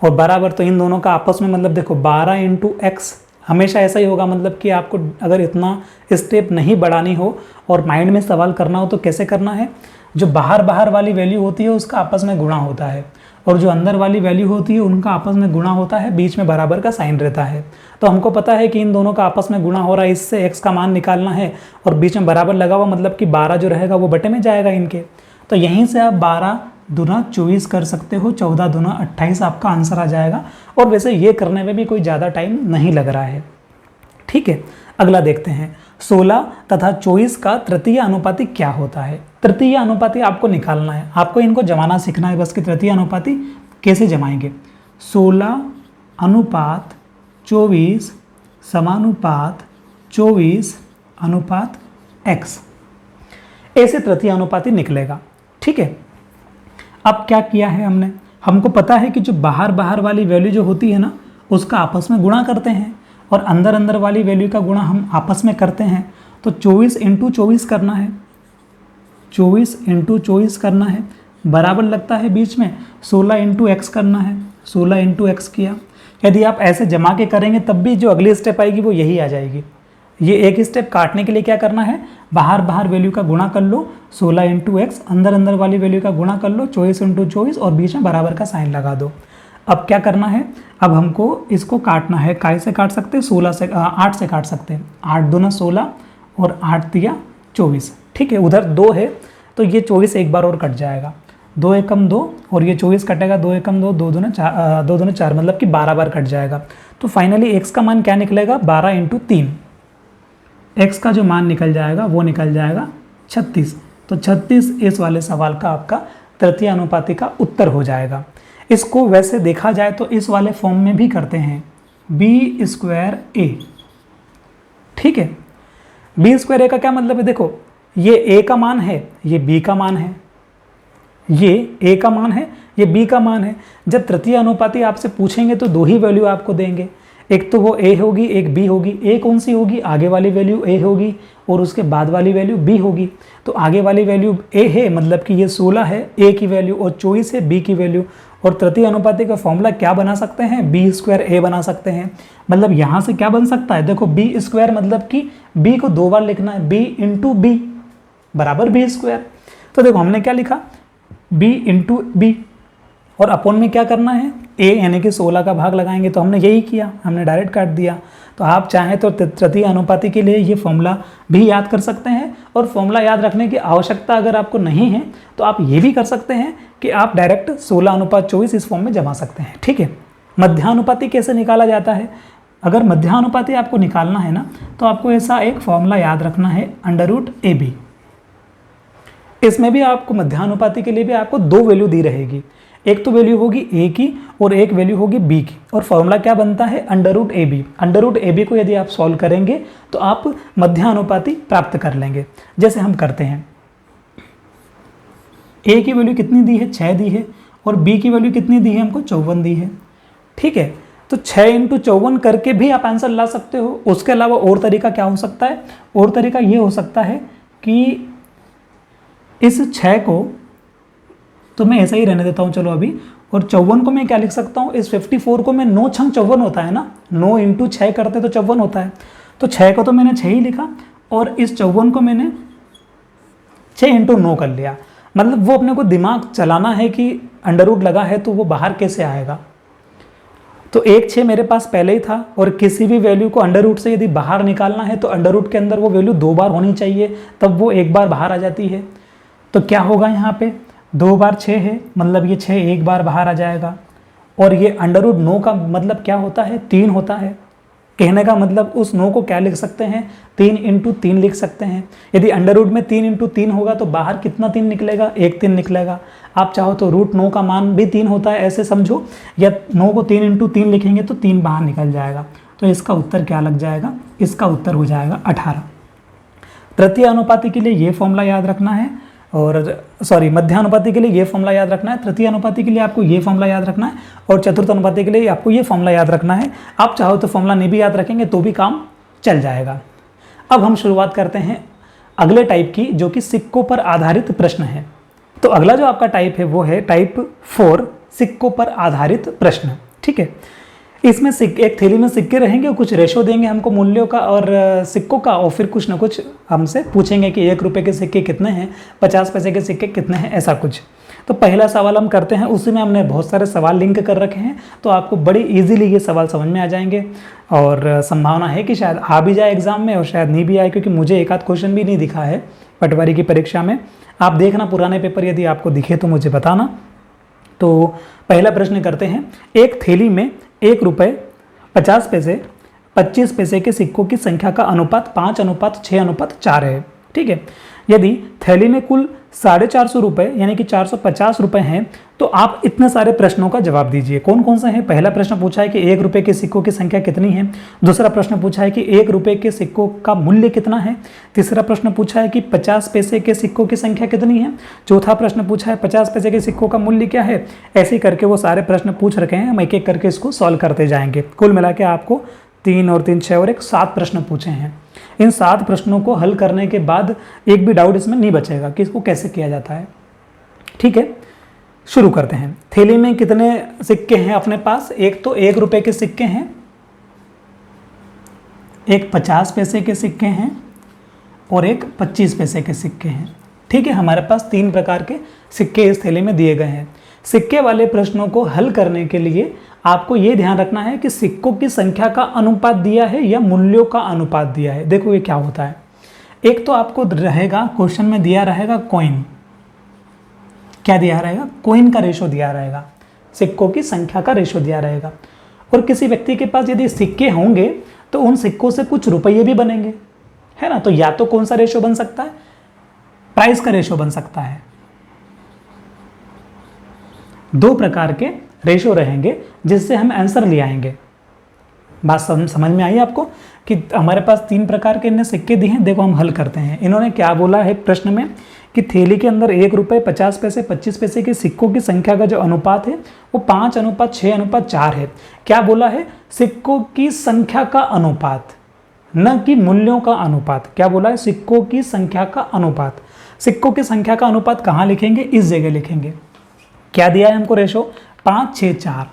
और बराबर तो इन दोनों का आपस में मतलब देखो 12 इंटू एक्स, हमेशा ऐसा ही होगा। मतलब कि आपको अगर इतना स्टेप नहीं बढ़ानी हो और माइंड में सवाल करना हो तो कैसे करना है, जो बाहर बाहर वाली वैल्यू होती है उसका आपस में गुणा होता है, और जो अंदर वाली वैल्यू होती है उनका आपस में गुणा होता है, बीच में बराबर का साइन रहता है। तो हमको पता है कि इन दोनों का आपस में गुणा हो रहा है, इससे x का मान निकालना है, और बीच में बराबर लगा हुआ मतलब कि 12 जो रहेगा वो बटे में जाएगा इनके। तो यहीं से आप 12 दूना 24 कर सकते हो, 14 दूना 28 आपका आंसर आ जाएगा। और वैसे ये करने में भी कोई ज़्यादा टाइम नहीं लग रहा है। ठीक है, अगला देखते हैं, 16 तथा 24 का तृतीय अनुपाती क्या होता है। तृतीय अनुपाती आपको निकालना है, आपको इनको जमाना सीखना है बस कि तृतीय अनुपाती कैसे जमाएंगे। 16 अनुपात 24 समानुपात 24 अनुपात x, ऐसे तृतीय अनुपाती निकलेगा। ठीक है, अब क्या किया है हमने, हमको पता है कि जो बाहर बाहर वाली वैल्यू जो होती है ना उसका आपस में गुणा करते हैं, और अंदर अंदर वाली वैल्यू का गुणा हम आपस में करते हैं। तो 24 इंटू 24 करना है, 24 इंटू 24 करना है, बराबर लगता है बीच में 16 इंटू एक्स करना है, 16 इंटू एक्स किया। यदि आप ऐसे जमा के करेंगे तब भी जो अगली स्टेप आएगी वो यही आ जाएगी। ये एक स्टेप काटने के लिए क्या करना है, बाहर बाहर वैल्यू का गुणा कर लो, 16 इंटू एक्स, अंदर अंदर वाली वैल्यू का गुणा कर लो, 24 इंटू 24, और बीच में बराबर का साइन लगा दो। अब क्या करना है, अब हमको इसको काटना है, काय से काट सकते हैं, 16 से 8 से काट सकते हैं, 8 दूना 16 और 8 तिया 24। ठीक है, उधर 2 है तो ये 24 एक बार और कट जाएगा, 2 एकम 2 और ये 24 कटेगा, 2 एकम 2, 2 दूना 4 मतलब कि 12 बार कट जाएगा। तो फाइनली एक्स का मान क्या निकलेगा, 12 इंटू 3, एक्स का जो मान निकल जाएगा वो निकल जाएगा 36। तो 36 इस वाले सवाल का आपका तृतीय अनुपाती का उत्तर हो जाएगा। इसको वैसे देखा जाए तो इस वाले फॉर्म में भी करते हैं, बी स्क्वायर ए। ठीक है, बी स्क्वायर ए का क्या मतलब है, देखो ये ए का मान है, ये बी का मान है, ये ए का मान है, ये बी का मान है। जब तृतीय अनुपाती आपसे पूछेंगे तो 2 ही वैल्यू आपको देंगे, एक तो वो ए होगी, एक बी होगी। ए कौन सी होगी, आगे वाली वैल्यू ए होगी और उसके बाद वाली वैल्यू बी होगी। तो आगे वाली वैल्यू ए है मतलब कि ये 16 है ए की वैल्यू और 24 है बी की वैल्यू। और तृतीय अनुपाती का फॉर्मूला क्या बना सकते हैं, बी स्क्वायर ए बना सकते हैं। मतलब यहाँ से क्या बन सकता है, देखो बी स्क्वायर मतलब कि बी को 2 बार लिखना है, बी इंटू बी बराबर बी स्क्वायर। तो देखो हमने क्या लिखा, बी इंटू बी, और अपोन में क्या करना है, ए यानी कि 16 का भाग लगाएंगे। तो हमने यही किया, हमने डायरेक्ट काट दिया। तो आप चाहें तो तृतीय अनुपाती के लिए ये फॉर्मूला भी याद कर सकते हैं, और फॉर्मूला याद रखने की आवश्यकता अगर आपको नहीं है तो आप ये भी कर सकते हैं कि आप डायरेक्ट 16:24 इस फॉर्म में जमा सकते हैं। ठीक है, मध्यानुपाती कैसे निकाला जाता है, अगर मध्यानुपाती आपको निकालना है ना तो आपको ऐसा एक फॉर्मूला याद रखना है, √AB। इसमें भी आपको मध्यानुपाती के लिए भी आपको 2 वैल्यू दी रहेगी, एक तो वैल्यू होगी ए की और एक वैल्यू होगी बी की। और फॉर्मूला क्या बनता है, √AB। √AB को यदि आप सॉल्व करेंगे तो आप मध्यानुपाती प्राप्त कर लेंगे। जैसे हम करते हैं, ए की वैल्यू कितनी दी है, 6 दी है, और बी की वैल्यू कितनी दी है, हमको 54 दी है। ठीक है, तो 6 × 54 करके भी आप आंसर ला सकते हो। उसके अलावा और तरीका क्या हो सकता है, और तरीका ये हो सकता है कि इस 6 को तो मैं ऐसा ही रहने देता हूँ चलो अभी, और 54 को मैं क्या लिख सकता हूँ, इस 54 को मैं 9 छंग 54 होता है ना, 9 × 6 करते तो 54 होता है। तो 6 को तो मैंने 6 ही लिखा, और इस 54 को मैंने 6 × 9 कर लिया। मतलब वो अपने को दिमाग चलाना है कि अंडर लगा है तो वो बाहर कैसे आएगा। तो एक 6 मेरे पास पहले ही था, और किसी भी वैल्यू को अंडर से यदि बाहर निकालना है तो अंडर के अंदर वो वैल्यू 2 बार होनी चाहिए, तब वो एक बार बाहर आ जाती है। तो क्या होगा, यहाँ पे 2 बार 6 है, मतलब ये 6 एक बार बाहर आ जाएगा। और ये √9 का मतलब क्या होता है, 3 होता है। कहने का मतलब उस 9 को क्या लिख सकते हैं, 3 × 3 लिख सकते हैं। यदि अंडर रूट में 3 × 3 होगा तो बाहर कितना 3 निकलेगा, एक 3 निकलेगा। आप चाहो तो √9 का मान भी 3 होता है ऐसे समझो, या 9 को 3 × 3 लिखेंगे तो 3 बाहर निकल जाएगा। तो इसका उत्तर क्या लग जाएगा, इसका उत्तर हो जाएगा 18। तृतीय अनुपाती के लिए ये फॉर्मूला याद रखना है, और मध्य अनुपाती के लिए ये फॉर्मूला याद रखना है, तृतीय अनुपाती के लिए आपको ये फॉर्मूला याद रखना है, और चतुर्थ अनुपाती के लिए आपको ये फॉर्मूला याद रखना है। आप चाहो तो फॉर्मूला नहीं भी याद रखेंगे तो भी काम चल जाएगा। अब हम शुरुआत करते हैं अगले टाइप की, जो कि सिक्कों पर आधारित प्रश्न है। तो अगला जो आपका टाइप है वो है टाइप 4, सिक्कों पर आधारित प्रश्न। ठीक है, इसमें एक थैली में सिक्के रहेंगे, कुछ रेशो देंगे हमको मूल्यों का और सिक्कों का, और फिर कुछ ना कुछ हमसे पूछेंगे कि 1 रुपये के सिक्के कितने हैं, 50 पैसे के सिक्के कितने हैं, ऐसा कुछ। तो पहला सवाल हम करते हैं, उसी में हमने बहुत सारे सवाल लिंक कर रखे हैं, तो आपको बड़ी इजीली ये सवाल समझ में आ जाएंगे, और संभावना है कि शायद आ भी जाए एग्जाम में और शायद नहीं भी आए, क्योंकि मुझे एक आध क्वेश्चन भी नहीं दिखा है पटवारी की परीक्षा में। आप देखना पुराने पेपर, यदि आपको दिखे तो मुझे बताना। तो पहला प्रश्न करते हैं, एक थैली में 1 रुपये 50 पैसे 25 पैसे के सिक्कों की संख्या का अनुपात 5:6:4 है। ठीक है, यदि थैली में कुल 450 रुपये यानी कि 450 रुपये हैं, तो आप इतने सारे प्रश्नों का जवाब दीजिए। कौन कौन से हैं? पहला प्रश्न पूछा है कि 1 रुपये के सिक्कों की संख्या कितनी है। दूसरा प्रश्न पूछा है कि 1 रुपये के सिक्कों का मूल्य कितना है। तीसरा प्रश्न पूछा है कि 50 पैसे के सिक्कों की संख्या कितनी है। चौथा प्रश्न पूछा है 50 पैसे के सिक्कों का मूल्य क्या है। ऐसे करके वो सारे प्रश्न पूछ रखे हैं, हम एक एक करके इसको सॉल्व करते जाएंगे। कुल मिला के आपको 3 और 3 6 और 1 7 प्रश्न पूछे हैं। इन 7 प्रश्नों को हल करने के बाद एक भी डाउट इसमें नहीं बचेगा कि इसको कैसे किया जाता है। ठीक है, शुरू करते हैं। थैली में कितने सिक्के हैं अपने पास? एक तो 1 रुपये के सिक्के हैं, एक 50 पैसे के सिक्के हैं और एक 25 पैसे के सिक्के हैं। ठीक है, हमारे पास 3 प्रकार के सिक्के इस थैली में दिए गए हैं। सिक्के वाले प्रश्नों को हल करने के लिए आपको ये ध्यान रखना है कि सिक्कों की संख्या का अनुपात दिया है या मूल्यों का अनुपात दिया है। देखो ये क्या होता है, एक तो आपको रहेगा क्वेश्चन में दिया रहेगा कॉइन। क्या दिया रहेगा? कॉइन का रेशो दिया रहेगा, सिक्कों की संख्या का रेशो दिया रहेगा। और किसी व्यक्ति के पास यदि सिक्के होंगे तो उन सिक्कों से कुछ रुपये भी बनेंगे, है ना। तो या तो कौन सा रेशो बन सकता है? प्राइस का रेशो बन सकता है। 2 प्रकार के रेशो रहेंगे जिससे हम आंसर ले आएंगे। बात समझ में आई आपको कि हमारे पास 3 प्रकार के इन्हें सिक्के दिए हैं। देखो हम हल करते हैं। इन्होंने क्या बोला है प्रश्न में कि थैली के अंदर 1 रुपये 50 पैसे 25 पैसे के सिक्कों की संख्या का जो अनुपात है वो 5:6:4 है। क्या बोला है? सिक्कों की संख्या का अनुपात, न कि मूल्यों का अनुपात। क्या बोला है? सिक्कों की संख्या का अनुपात। सिक्कों की संख्या का अनुपात कहाँ लिखेंगे? इस जगह लिखेंगे। क्या दिया है हमको रेशो? 5:6:4।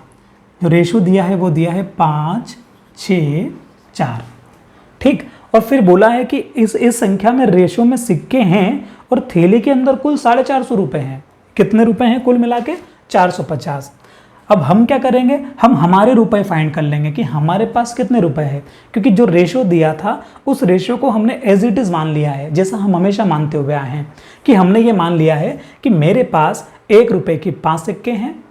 जो रेशो दिया है वो दिया है 5:6:4। ठीक, और फिर बोला है कि इस संख्या में रेशो में सिक्के हैं और थैली के अंदर कुल 450 रुपये हैं। कितने रुपए हैं कुल मिला के? 450। अब हम क्या करेंगे? हम हमारे रुपए फाइंड कर लेंगे कि हमारे पास कितने रुपए हैं, क्योंकि जो रेशो दिया था उस रेशो को हमने एज इट इज़ मान लिया है, जैसा हम हमेशा मानते हुए आए हैं कि हमने ये मान लिया है कि मेरे पास 1 रुपये के 5 सिक्के हैं,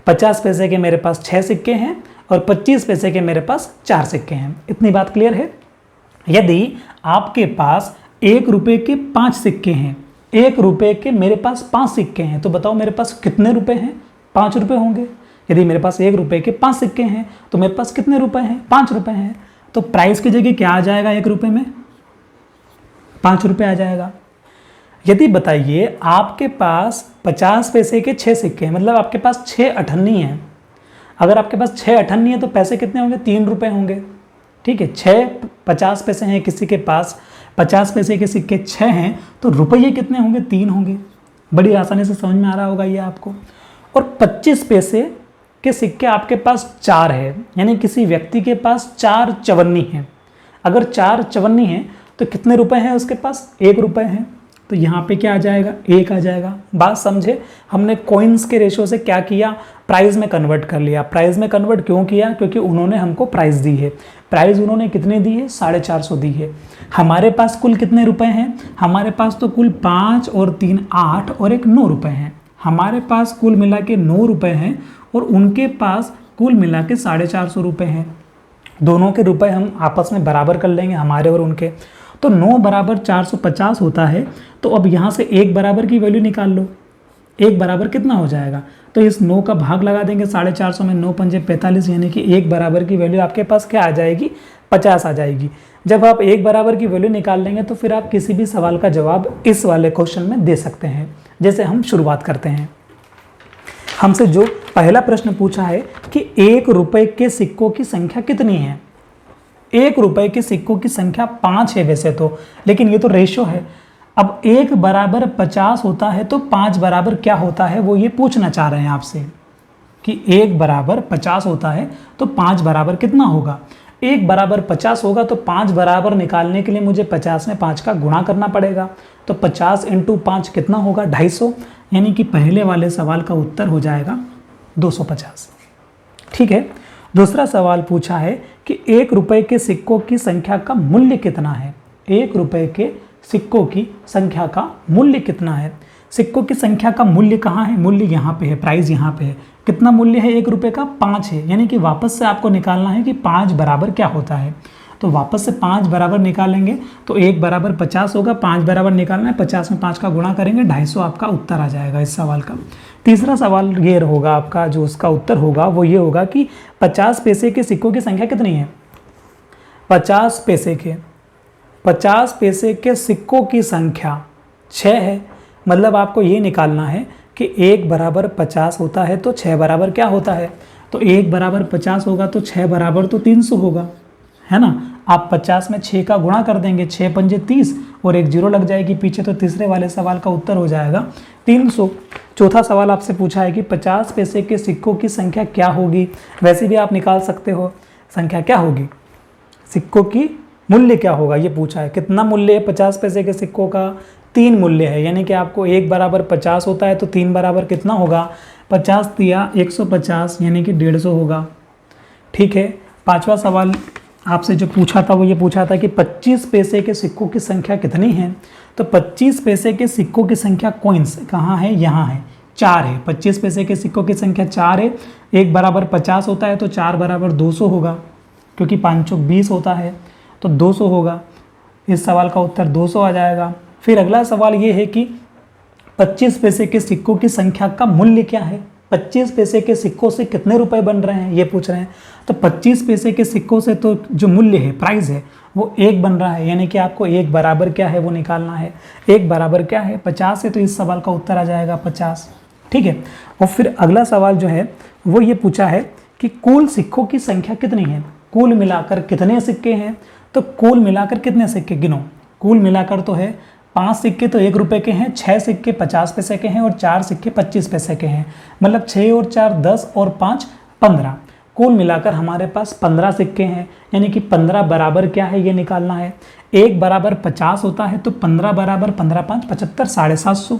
50 पैसे के मेरे पास 6 सिक्के हैं और 25 पैसे के मेरे पास 4 सिक्के हैं। इतनी बात क्लियर है? यदि आपके पास 1 रुपये के 5 सिक्के हैं, 1 रुपये के मेरे पास 5 सिक्के हैं, तो बताओ मेरे पास कितने रुपए हैं? 5 रुपये होंगे। यदि मेरे पास 1 रुपये के 5 सिक्के हैं तो मेरे पास कितने रुपए हैं? 5 रुपये हैं। तो प्राइस की जगह क्या आ जाएगा? 1 रुपये में 5 रुपये आ जाएगा। यदि बताइए आपके पास 50 पैसे के 6 सिक्के हैं, मतलब आपके पास 6 अठन्नी हैं। अगर आपके पास 6 अठन्नी है तो पैसे कितने होंगे? 3 रुपये होंगे। ठीक है, 6 50 पैसे हैं किसी के पास, 50 पैसे के सिक्के 6 हैं, तो रुपये कितने होंगे? 3 होंगे। बड़ी आसानी से समझ में आ रहा होगा ये आपको। और 25 पैसे के सिक्के आपके पास 4 है, यानी किसी व्यक्ति के पास 4 चवन्नी हैं। अगर 4 चवन्नी हैं तो कितने रुपए हैं उसके पास? 1 रुपये हैं। तो यहाँ पे क्या आ जाएगा? 1 आ जाएगा। बात समझे? हमने कॉइन्स के रेशो से क्या किया? प्राइस में कन्वर्ट कर लिया। प्राइस में कन्वर्ट क्यों किया? क्योंकि उन्होंने हमको प्राइस दी है। प्राइस उन्होंने कितने दी है? 450 दी है। हमारे पास कुल कितने रुपए हैं? हमारे पास तो कुल 5 और 3 8 और 1 9 रुपए हैं। हमारे पास कुल मिला के 9 रुपए हैं और उनके पास कुल मिला के 450 रुपये हैं। दोनों के रुपए हम आपस में बराबर कर लेंगे, हमारे और उनके। तो 9 बराबर 450 होता है। तो अब यहाँ से 1 बराबर की वैल्यू निकाल लो। 1 बराबर कितना हो जाएगा? तो इस 9 का भाग लगा देंगे 450 में, 9 पंजे 45, यानी कि 1 बराबर की वैल्यू आपके पास क्या आ जाएगी? 50 आ जाएगी। जब आप 1 बराबर की वैल्यू निकाल लेंगे तो फिर आप किसी भी सवाल का जवाब इस वाले क्वेश्चन में दे सकते हैं। जैसे हम शुरुआत करते हैं। हमसे जो पहला प्रश्न पूछा है कि 1 रुपए के सिक्कों की संख्या कितनी है? 1 रुपए के सिक्कों की संख्या 5 है वैसे तो, लेकिन ये तो रेशो है। अब 1 बराबर 50 होता है तो 5 बराबर क्या होता है, वो ये पूछना चाह रहे हैं आपसे कि 1 बराबर 50 होता है तो 5 बराबर कितना होगा। 1 बराबर 50 होगा तो 5 बराबर निकालने के लिए मुझे 50 में 5 का गुणा करना पड़ेगा। तो 50 × 5 कितना होगा? 250, यानी कि पहले वाले सवाल का उत्तर हो जाएगा 250। ठीक है। दूसरा सवाल पूछा है कि 1 रुपए के सिक्कों की संख्या का मूल्य कितना है? 1 रुपए के सिक्कों की संख्या का मूल्य कितना है? सिक्कों की संख्या का मूल्य कहाँ है? मूल्य यहाँ पे है, प्राइस यहाँ पे है। कितना मूल्य है 1 रुपए का? 5 है, यानी कि वापस से आपको निकालना है कि 5 बराबर क्या होता है। तो वापस से 5 बराबर निकालेंगे तो 1 बराबर 50 होगा, 5 बराबर निकालना है, 50 में 5 का गुणा करेंगे, 250 आपका उत्तर आ जाएगा इस सवाल का। तीसरा सवाल ये होगा आपका, जो उसका उत्तर होगा वो ये होगा कि 50 पैसे के सिक्कों की संख्या कितनी है? 50 पैसे के सिक्कों की संख्या 6 है। मतलब आपको ये निकालना है कि 1 बराबर 50 होता है तो 6 बराबर क्या होता है। तो 1 बराबर 50 होगा तो 6 बराबर तो 300 होगा, है ना। आप 50 में 6 का गुणा कर देंगे, 6 पंजे 30 और 1 जीरो लग जाएगी पीछे, तो तीसरे वाले सवाल का उत्तर हो जाएगा 300। चौथा सवाल आपसे पूछा है कि 50 पैसे के सिक्कों की संख्या क्या होगी। वैसे भी आप निकाल सकते हो, संख्या क्या होगी, सिक्कों की मूल्य क्या होगा, ये पूछा है। कितना मूल्य है 50 पैसे के सिक्कों का? 3 मूल्य है, यानी कि आपको 1 बराबर 50 होता है तो 3 बराबर कितना होगा? 50 दिया 150, यानी कि 150 होगा। ठीक है। पांचवा सवाल आपसे जो पूछा था वो ये पूछा था कि 25 पैसे के सिक्कों की संख्या कितनी है। तो 25 पैसे के सिक्कों की संख्या कॉइन्स कहाँ है? यहाँ है, 4 है। 25 पैसे के सिक्कों की संख्या 4 है। 1 बराबर 50 होता है तो 4 बराबर 200 होगा, क्योंकि 5 चौक 20 होता है तो 200 होगा। इस सवाल का उत्तर 200 आ जाएगा। फिर अगला सवाल ये है कि 25 पैसे के सिक्कों की संख्या का मूल्य क्या है। 25 पैसे के सिक्कों से कितने रुपए बन रहे हैं ये पूछ रहे हैं। तो 25 पैसे के सिक्कों से तो जो मूल्य है, प्राइस है, वो 1 बन रहा है, यानी कि आपको 1 बराबर क्या है वो निकालना है। 1 बराबर क्या है? 50 है, तो इस सवाल का उत्तर आ जाएगा 50। ठीक है। और फिर अगला सवाल जो है वो ये पूछा है कि कुल सिक्कों की संख्या कितनी है। कुल मिलाकर कितने सिक्के हैं? तो कुल मिलाकर कितने सिक्के गिनो। कुल मिलाकर तो है 5 सिक्के तो 1 रुपए के हैं, 6 सिक्के 50 पैसे के हैं और 4 सिक्के 25 पैसे के हैं। मतलब 6 और 4 10 और 5 15। कुल मिलाकर हमारे पास 15 सिक्के हैं, यानी कि 15 बराबर क्या है ये निकालना है। 1 बराबर 50 होता है तो 15 बराबर 15 5 75, 750।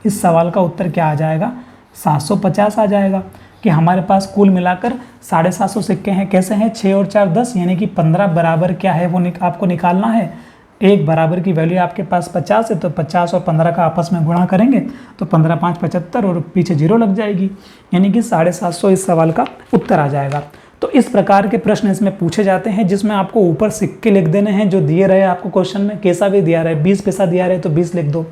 इस सवाल का उत्तर क्या आ जाएगा? 750 आ जाएगा कि हमारे पास कुल मिलाकर 750 सिक्के हैं। कैसे हैं? 6 और 4 10, यानी कि 15 बराबर क्या है वो आपको निकालना है। 1 बराबर की वैल्यू आपके पास 50 है तो 50 और 15 का आपस में गुणा करेंगे तो 15 5 75 और पीछे जीरो लग जाएगी, यानी कि 750 इस सवाल का उत्तर आ जाएगा। तो इस प्रकार के प्रश्न इसमें पूछे जाते हैं, जिसमें आपको ऊपर सिक्के लिख देने हैं जो दिए रहे आपको क्वेश्चन में। कैसा भी दिया रहे, 20 पैसा दिया रहे तो 20 लिख दो।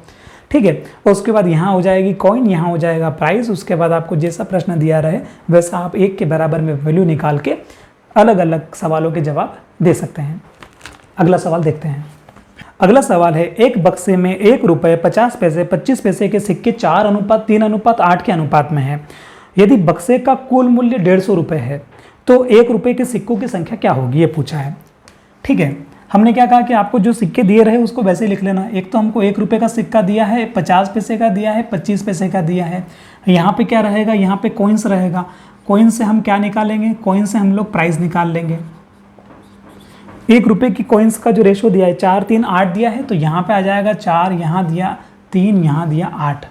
ठीक है। और उसके बाद यहाँ हो जाएगी कॉइन, यहाँ हो जाएगा प्राइस। उसके बाद आपको जैसा प्रश्न दिया रहे वैसा आप 1 के बराबर में वैल्यू निकाल के अलग अलग सवालों के जवाब दे सकते हैं। अगला सवाल देखते हैं। अगला सवाल है, एक बक्से में 1 रुपये 50 पैसे 25 पैसे के सिक्के 4:3:8 के अनुपात में है। यदि बक्से का कुल मूल्य 150 रुपये है तो 1 रुपये के सिक्कों की संख्या क्या होगी, ये पूछा है। ठीक है। हमने क्या कहा कि आपको जो सिक्के दिए रहे उसको वैसे लिख लेना। एक तो हमको 1 रुपये का सिक्का दिया है, 50 पैसे का दिया है, 25 पैसे का दिया है। यहाँ पे क्या रहेगा? यहाँ पे कॉइन्स रहेगा। कॉइन से हम क्या निकालेंगे? कॉइन से हम लोग प्राइस निकाल लेंगे। 1 रुपये की कॉइन्स का जो रेशो दिया है 4 3 8 दिया है, तो यहाँ पे आ जाएगा 4, यहाँ दिया 3, यहाँ दिया 8।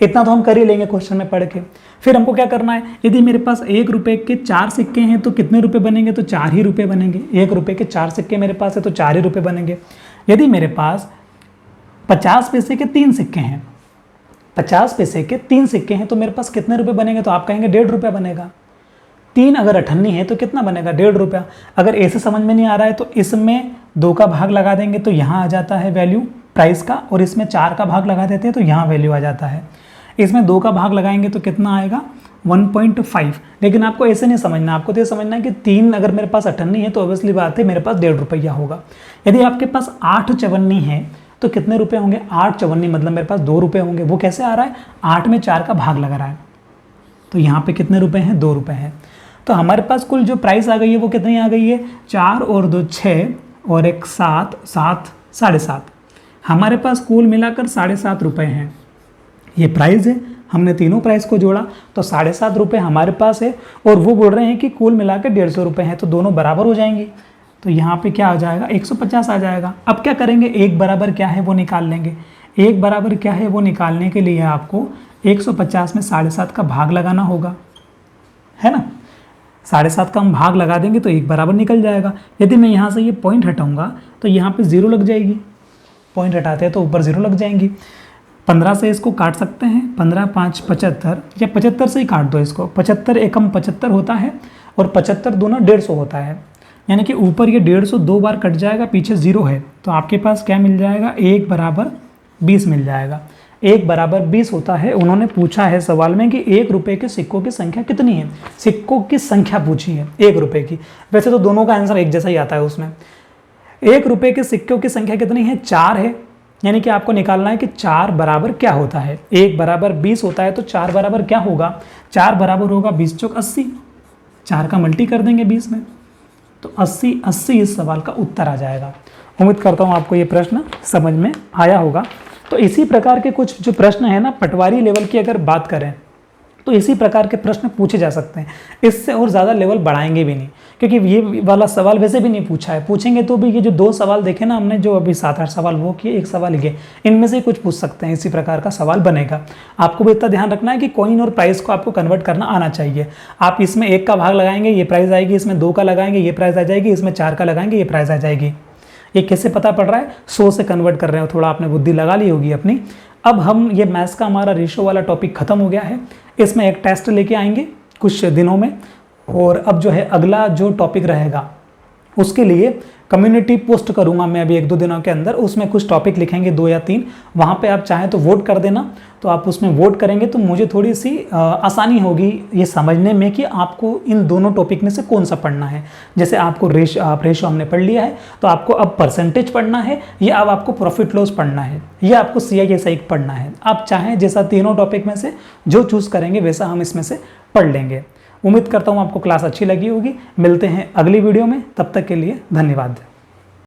इतना तो हम कर ही लेंगे क्वेश्चन में पढ़ के। फिर हमको क्या करना है, यदि मेरे पास 1 रुपये के 4 सिक्के हैं तो कितने रुपए बनेंगे? तो 4 ही रुपये बनेंगे। 1 रुपये के 4 सिक्के मेरे पास है तो 4 ही रुपये बनेंगे। यदि मेरे पास 50 पैसे के 3 सिक्के हैं, 50 पैसे के 3 सिक्के हैं तो मेरे पास कितने रुपए बनेंगे? तो आप कहेंगे 1.5 रुपये बनेगा। 3 अगर 98 है तो कितना बनेगा 1.5 रुपया। अगर ऐसे समझ में नहीं आ रहा है तो इसमें 2 का भाग लगा देंगे तो यहाँ आ जाता है वैल्यू प्राइस का, और इसमें 4 का भाग लगा देते हैं तो यहाँ वैल्यू आ जाता है। इसमें 2 का भाग लगाएंगे तो कितना आएगा 1.5। लेकिन आपको ऐसे नहीं समझना, आपको तो ये समझना है कि 3 अगर मेरे पास 98 है तो ऑब्वियसली बात है मेरे पास 1.5 रुपया होगा। यदि आपके पास 8 54 है तो कितने रुपए होंगे 8 54 मतलब मेरे पास 2 रुपये होंगे। वो कैसे आ रहा है 8 में 4 का भाग लगा रहा है, तो यहाँ पे कितने रुपए हैं 2 रुपये हैं। तो हमारे पास कुल जो प्राइस आ गई है वो कितनी आ गई है 4 और 2 6 और 1 7 7 7.5। हमारे पास कुल मिलाकर 7.5 रुपये हैं। ये प्राइस है, हमने तीनों प्राइस को जोड़ा तो 7.5 रुपये हमारे पास है, और वो बोल रहे हैं कि कुल मिलाकर 150 रुपये हैं, तो दोनों बराबर हो जाएंगी। तो यहाँ पे क्या आ जाएगा 150 आ जाएगा। अब क्या करेंगे, एक बराबर क्या है वो निकाल लेंगे। एक बराबर क्या है वो निकालने के लिए आपको 150 में 7.5 का भाग लगाना होगा, है ना। 7.5 का हम भाग लगा देंगे तो एक बराबर निकल जाएगा। यदि मैं यहाँ से ये पॉइंट हटाऊंगा तो यहाँ पे 0 लग जाएगी, पॉइंट हटाते हैं तो ऊपर 0 लग जाएंगी। 15 से इसको काट सकते हैं, 15 5 75, या 75 से ही काट दो इसको। 75 एकम 75 होता है और 75 दूना 150 होता है, यानी कि ऊपर ये 150 2 बार कट जाएगा, पीछे 0 है तो आपके पास क्या मिल जाएगा 1 बराबर 20 मिल जाएगा। 1 बराबर 20 होता है। उन्होंने पूछा है सवाल में कि 1 रुपये के सिक्कों की संख्या कितनी है, सिक्कों की संख्या पूछी है 1 रुपये की। वैसे तो दोनों का आंसर एक जैसा ही आता है उसमें। 1 रुपये के सिक्कों की संख्या कितनी है 4 है, यानी कि आपको निकालना है कि 4 बराबर क्या होता है। 1 बराबर 20 होता है तो 4 बराबर क्या होगा, 4 बराबर होगा 20 चौक 80, 4 का मल्टी कर देंगे 20 में तो 80 इस सवाल का उत्तर आ जाएगा। उम्मीद करता हूँ आपको ये प्रश्न समझ में आया होगा। तो इसी प्रकार के कुछ जो प्रश्न है ना पटवारी लेवल की अगर बात करें तो इसी प्रकार के प्रश्न पूछे जा सकते हैं। इससे और ज़्यादा लेवल बढ़ाएंगे भी नहीं, क्योंकि ये वाला सवाल वैसे भी नहीं पूछा है। पूछेंगे तो भी ये जो 2 सवाल देखे ना हमने, जो अभी 7-8 सवाल वो किए, 1 सवाल ये, इनमें से कुछ पूछ सकते हैं। इसी प्रकार का सवाल बनेगा। आपको भी इतना ध्यान रखना है कि कॉइन और प्राइस को आपको कन्वर्ट करना आना चाहिए। आप इसमें 1 का भाग लगाएंगे ये प्राइस आएगी, इसमें 2 का लगाएंगे ये प्राइस आ जाएगी, इसमें 4 का लगाएंगे ये प्राइस आ जाएगी। ये कैसे पता पड़ रहा है, 100 से कन्वर्ट कर रहे हो, थोड़ा आपने बुद्धि लगा ली होगी अपनी। अब हम ये मैथ्स का हमारा रेशो वाला टॉपिक खत्म हो गया है। इसमें एक टेस्ट लेके आएंगे कुछ दिनों में, और अब जो है अगला जो टॉपिक रहेगा उसके लिए कम्युनिटी पोस्ट करूंगा मैं अभी 1-2 दिनों के अंदर। उसमें कुछ टॉपिक लिखेंगे 2 या 3, वहाँ पे आप चाहें तो वोट कर देना। तो आप उसमें वोट करेंगे तो मुझे थोड़ी सी आसानी होगी ये समझने में कि आपको इन दोनों टॉपिक में से कौन सा पढ़ना है। जैसे आपको रेशो हमने पढ़ लिया है तो आपको अब परसेंटेज पढ़ना है, या अब आपको प्रॉफिट लॉस पढ़ना है, या आपको CISI पढ़ना है। आप चाहें जैसा तीनों टॉपिक में से जो चूज़ करेंगे वैसा हम इसमें से पढ़ लेंगे। उम्मीद करता हूँ आपको क्लास अच्छी लगी होगी। मिलते हैं अगली वीडियो में, तब तक के लिए धन्यवाद।